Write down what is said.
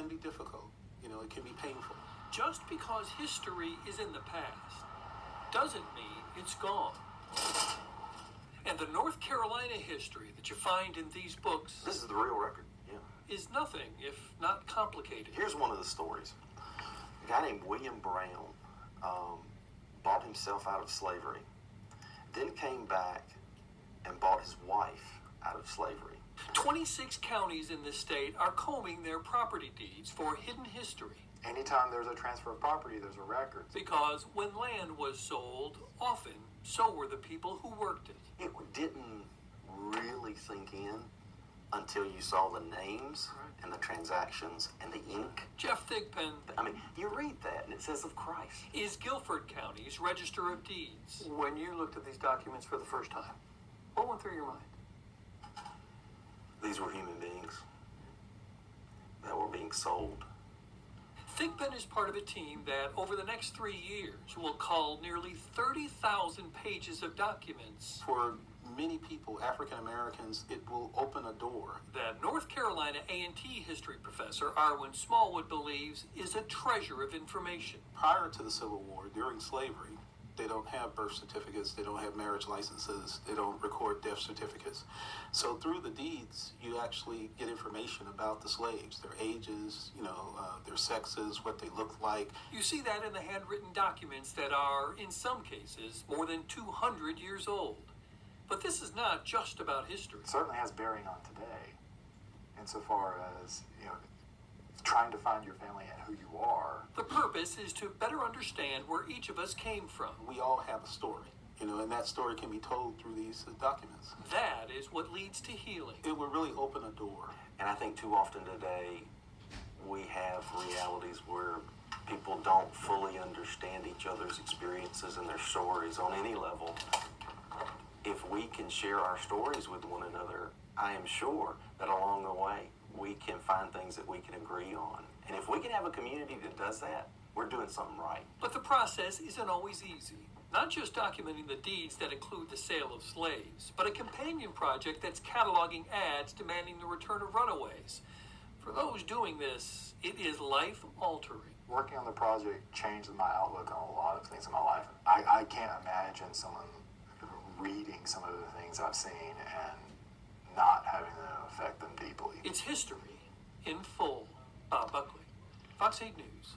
can be difficult. It can be painful. Just because history is in the past doesn't mean it's gone. And the North Carolina history that you find in these books... This is the real record, yeah. ...is nothing if not complicated. Here's one of the stories. A guy named William Brown bought himself out of slavery, then came back and bought his wife out of slavery. 26 counties in this state are combing their property deeds for hidden history. Anytime there's a transfer of property, there's a record. Because when land was sold, often so were the people who worked it. It didn't really sink in until you saw the names and the transactions and the ink. Jeff Thigpen, I mean, you read that and it says of Christ. Is Guilford County's Register of Deeds. When you looked at these documents for the first time, what went through your mind? These were human beings that were being sold. Thigpen is part of a team that, over the next 3 years, will cull nearly 30,000 pages of documents. For many people, African Americans, it will open a door that North Carolina A&T history professor Arwen Smallwood believes is a treasure of information. Prior to the Civil War, during slavery, they don't have birth certificates, they don't have marriage licenses, they don't record death certificates. So through the deeds, you actually get information about the slaves, their ages, their sexes, what they look like. You see that in the handwritten documents that are, in some cases, more than 200 years old. But this is not just about history. It certainly has bearing on today, insofar as, trying to find your family and who you are. The purpose is to better understand where each of us came from. We all have a story, and that story can be told through these documents. That is what leads to healing. It will really open a door. And I think too often today, we have realities where people don't fully understand each other's experiences and their stories on any level. If we can share our stories with one another, I am sure that along the way, we can find things that we can agree on. And if we can have a community that does that, we're doing something right. But the process isn't always easy. Not just documenting the deeds that include the sale of slaves, but a companion project that's cataloging ads demanding the return of runaways. For those doing this, it is life-altering. Working on the project changed my outlook on a lot of things in my life. I can't imagine someone reading some of the things I've seen and not having them affect them deeply. It's history in full. Bob Buckley, Fox 8 News.